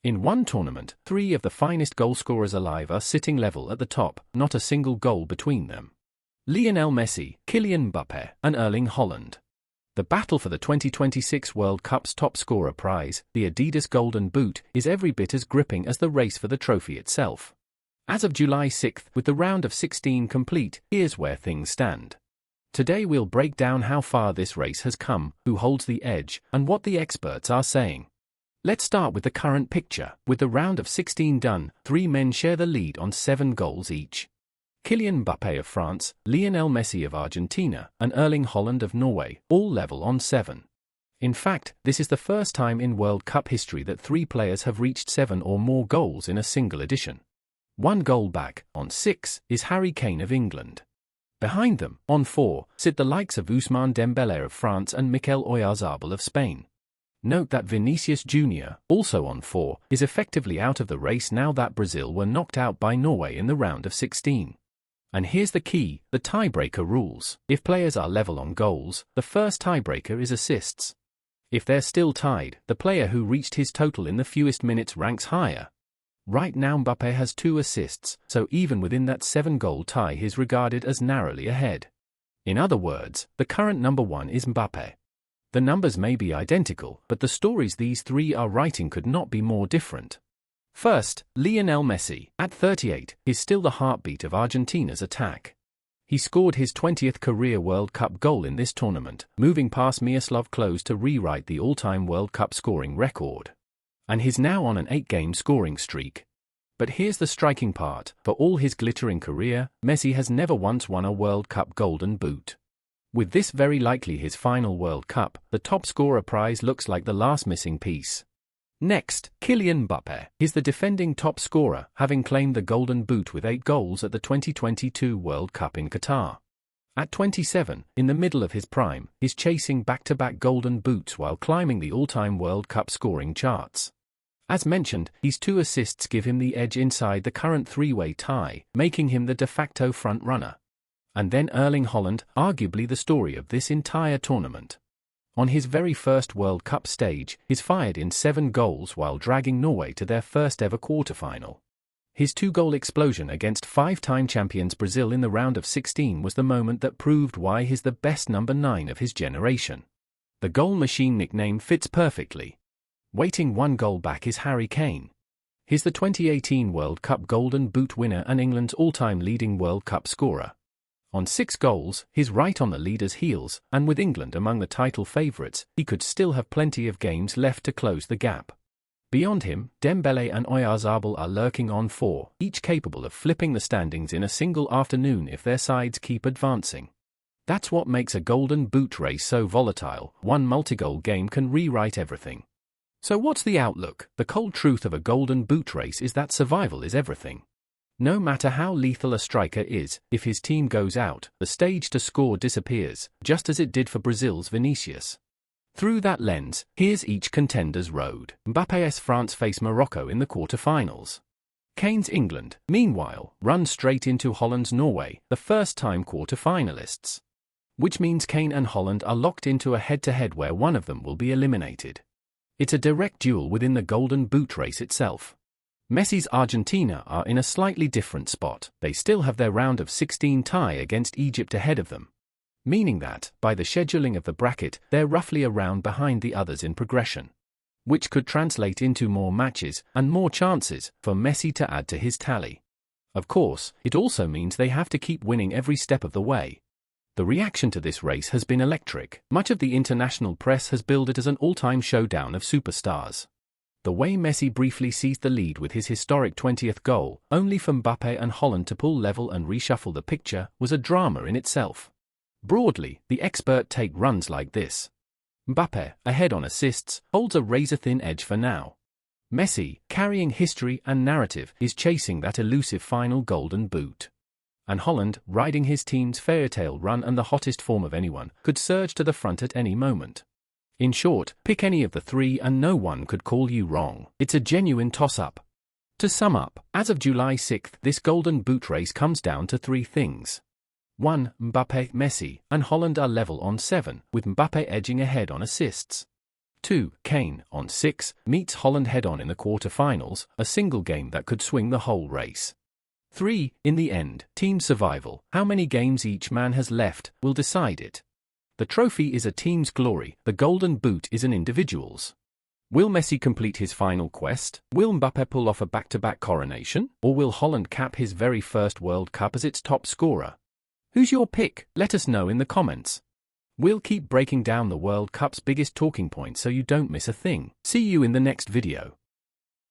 In one tournament, three of the finest goalscorers alive are sitting level at the top, not a single goal between them. Lionel Messi, Kylian Mbappé, and Erling Haaland. The battle for the 2026 World Cup's top scorer prize, the Adidas Golden Boot, is every bit as gripping as the race for the trophy itself. As of July 6th, with the round of 16 complete, here's where things stand. Today we'll break down how far this race has come, who holds the edge, and what the experts are saying. Let's start with the current picture. With the round of 16 done, three men share the lead on 7 goals each. Kylian Mbappé of France, Lionel Messi of Argentina, and Erling Haaland of Norway, all level on 7. In fact, this is the first time in World Cup history that 3 players have reached 7 or more goals in a single edition. 1 goal back, on 6, is Harry Kane of England. Behind them, on 4, sit the likes of Ousmane Dembélé of France and Mbappé Oyarzabal of Spain. Note that Vinícius Jr., also on 4, is effectively out of the race now that Brazil were knocked out by Norway in the round of 16. And here's the key, the tiebreaker rules. If players are level on goals, the first tiebreaker is assists. If they're still tied, the player who reached his total in the fewest minutes ranks higher. Right now Mbappé has 2 assists, so even within that 7-goal tie he is regarded as narrowly ahead. In other words, the current number 1 is Mbappé. The numbers may be identical, but the stories these 3 are writing could not be more different. First, Lionel Messi, at 38, is still the heartbeat of Argentina's attack. He scored his 20th career World Cup goal in this tournament, moving past Miroslav Klose to rewrite the all-time World Cup scoring record. And he's now on an 8-game scoring streak. But here's the striking part, for all his glittering career, Messi has never once won a World Cup Golden Boot. With this very likely his final World Cup, the top scorer prize looks like the last missing piece. Next, Kylian Mbappé is the defending top scorer, having claimed the Golden Boot with 8 goals at the 2022 World Cup in Qatar. At 27, in the middle of his prime, he's chasing back-to-back Golden Boots while climbing the all-time World Cup scoring charts. As mentioned, his 2 assists give him the edge inside the current 3-way tie, making him the de facto front-runner. And then Erling Haaland, arguably the story of this entire tournament. On his very first World Cup stage, he's fired in 7 goals while dragging Norway to their first ever quarter-final. His 2-goal explosion against 5-time champions Brazil in the round of 16 was the moment that proved why he's the best number 9 of his generation. The goal machine nickname fits perfectly. Waiting 1 goal back is Harry Kane. He's the 2018 World Cup Golden Boot winner and England's all-time leading World Cup scorer. On 6 goals, he's right on the leader's heels, and with England among the title favourites, he could still have plenty of games left to close the gap. Beyond him, Dembélé and Oyarzabal are lurking on 4, each capable of flipping the standings in a single afternoon if their sides keep advancing. That's what makes a Golden Boot race so volatile. 1 multi-goal game can rewrite everything. So what's the outlook? The cold truth of a Golden Boot race is that survival is everything. No matter how lethal a striker is, if his team goes out, the stage to score disappears, just as it did for Brazil's Vinícius. Through that lens, here's each contender's road. Mbappé's France face Morocco in the quarter-finals. Kane's England, meanwhile, run straight into Holland's Norway, the first-time quarter-finalists. Which means Kane and Haaland are locked into a head-to-head where one of them will be eliminated. It's a direct duel within the Golden Boot race itself. Messi's Argentina are in a slightly different spot. They still have their round of 16 tie against Egypt ahead of them. Meaning that, by the scheduling of the bracket, they're roughly a round behind the others in progression. Which could translate into more matches, and more chances, for Messi to add to his tally. Of course, it also means they have to keep winning every step of the way. The reaction to this race has been electric. Much of the international press has billed it as an all-time showdown of superstars. The way Messi briefly seized the lead with his historic 20th goal, only for Mbappé and Haaland to pull level and reshuffle the picture, was a drama in itself. Broadly, the expert take runs like this. Mbappé, ahead on assists, holds a razor-thin edge for now. Messi, carrying history and narrative, is chasing that elusive final Golden Boot. And Haaland, riding his team's fairy-tale run and the hottest form of anyone, could surge to the front at any moment. In short, pick any of the 3 and no one could call you wrong. It's a genuine toss-up. To sum up, as of July 6th, this Golden Boot race comes down to 3 things. 1. Mbappé, Messi, and Haaland are level on 7, with Mbappé edging ahead on assists. 2. Kane, on 6, meets Haaland head-on in the quarter-finals, a single game that could swing the whole race. 3. In the end, team survival, how many games each man has left, will decide it. The trophy is a team's glory, the golden boot is an individual's. Will Messi complete his final quest? Will Mbappé pull off a back-to-back coronation? Or will Haaland cap his very first World Cup as its top scorer? Who's your pick? Let us know in the comments. We'll keep breaking down the World Cup's biggest talking points so you don't miss a thing. See you in the next video.